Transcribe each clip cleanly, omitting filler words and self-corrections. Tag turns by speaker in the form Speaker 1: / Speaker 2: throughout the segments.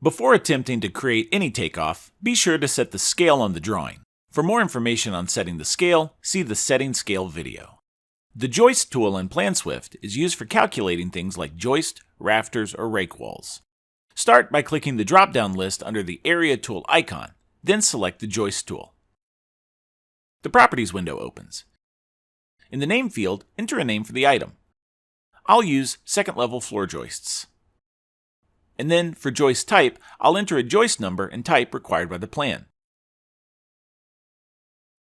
Speaker 1: Before attempting to create any takeoff, be sure to set the scale on the drawing. For more information on setting the scale, see the Setting Scale video. The Joist tool in PlanSwift is used for calculating things like joist, rafters, or rake walls. Start by clicking the drop-down list under the Area Tool icon, then select the Joist tool. The Properties window opens. In the Name field, enter a name for the item. I'll use second-level floor joists. And then, for joist type, I'll enter a joist number and type required by the plan.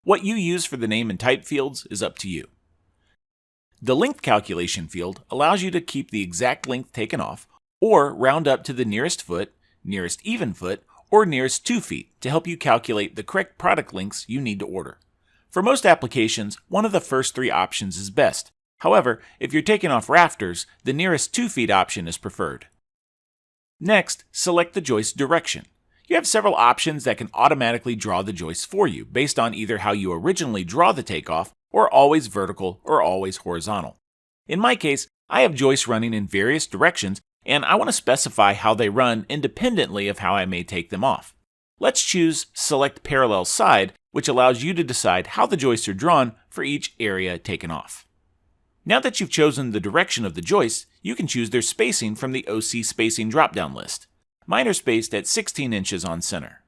Speaker 1: What you use for the name and type fields is up to you. The length calculation field allows you to keep the exact length taken off, or round up to the nearest foot, nearest even foot, or nearest 2 feet to help you calculate the correct product lengths you need to order. For most applications, one of the first 3 options is best. However, if you're taking off rafters, the nearest 2 feet option is preferred. Next, select the joist direction. You have several options that can automatically draw the joist for you based on either how you originally draw the takeoff or always vertical or always horizontal. In my case, I have joists running in various directions and I want to specify how they run independently of how I may take them off. Let's choose Select Parallel Side, which allows you to decide how the joists are drawn for each area taken off. Now that you've chosen the direction of the joists, you can choose their spacing from the OC Spacing drop-down list. Mine are spaced at 16 inches on center.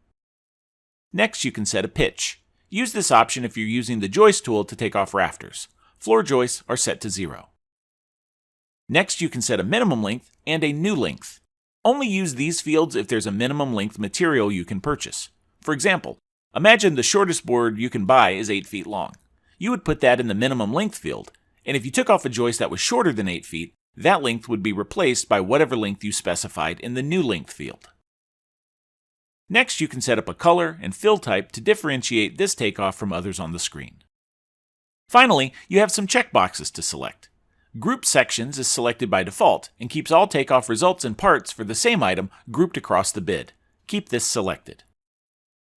Speaker 1: Next, you can set a pitch. Use this option if you're using the Joist tool to take off rafters. Floor joists are set to 0. Next, you can set a minimum length and a new length. Only use these fields if there's a minimum length material you can purchase. For example, imagine the shortest board you can buy is 8 feet long. You would put that in the minimum length field, and if you took off a joist that was shorter than 8 feet, that length would be replaced by whatever length you specified in the new length field. Next, you can set up a color and fill type to differentiate this takeoff from others on the screen. Finally, you have some checkboxes to select. Group Sections is selected by default and keeps all takeoff results and parts for the same item grouped across the bid. Keep this selected.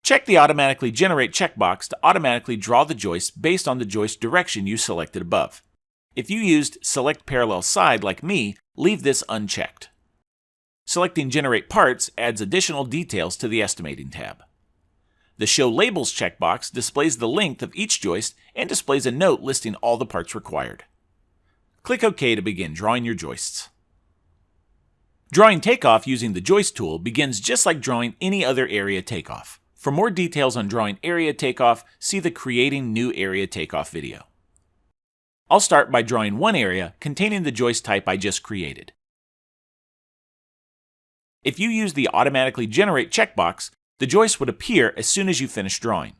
Speaker 1: Check the Automatically Generate checkbox to automatically draw the joist based on the joist direction you selected above. If you used Select Parallel Side like me, leave this unchecked. Selecting Generate Parts adds additional details to the Estimating tab. The Show Labels checkbox displays the length of each joist and displays a note listing all the parts required. Click OK to begin drawing your joists. Drawing takeoff using the Joist tool begins just like drawing any other area takeoff. For more details on drawing area takeoff, see the Creating New Area Takeoff video. I'll start by drawing one area containing the joist type I just created. If you use the Automatically Generate checkbox, the joist would appear as soon as you finish drawing.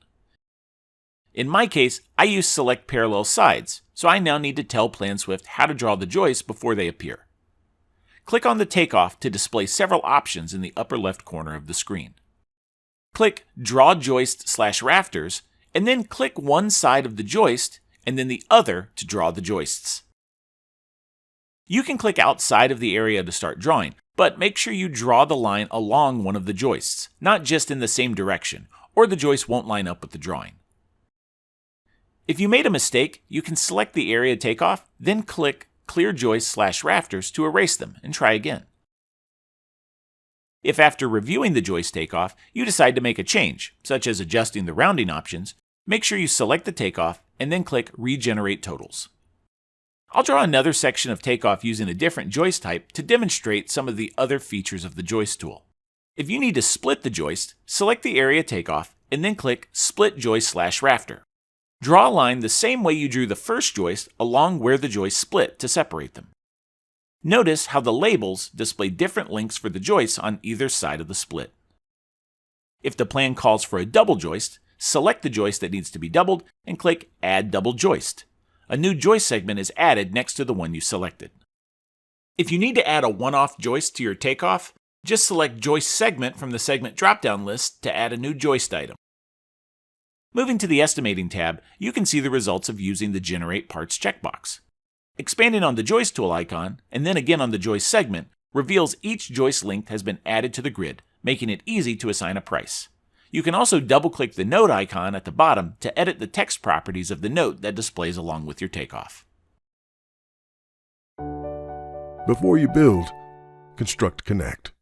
Speaker 1: In my case, I use Select Parallel Sides, so I now need to tell PlanSwift how to draw the joists before they appear. Click on the takeoff to display several options in the upper left corner of the screen. Click Draw Joist/Rafters, and then click one side of the joist and then the other to draw the joists. You can click outside of the area to start drawing, but make sure you draw the line along one of the joists, not just in the same direction, or the joist won't line up with the drawing. If you made a mistake, you can select the area takeoff, then click Clear Joist/Rafters to erase them and try again. If after reviewing the joist takeoff, you decide to make a change, such as adjusting the rounding options, make sure you select the takeoff and then click Regenerate Totals. I'll draw another section of takeoff using a different joist type to demonstrate some of the other features of the Joist tool. If you need to split the joist, select the area takeoff and then click Split Joist/Rafter. Draw a line the same way you drew the first joist along where the joist split to separate them. Notice how the labels display different lengths for the joists on either side of the split. If the plan calls for a double joist, select the joist that needs to be doubled and click Add Double Joist. A new joist segment is added next to the one you selected. If you need to add a one-off joist to your takeoff, just select Joist Segment from the Segment drop-down list to add a new joist item. Moving to the Estimating tab, you can see the results of using the Generate Parts checkbox. Expanding on the Joist tool icon, and then again on the Joist segment, reveals each joist length has been added to the grid, making it easy to assign a price. You can also double-click the note icon at the bottom to edit the text properties of the note that displays along with your takeoff.
Speaker 2: Before you build, construct Connect.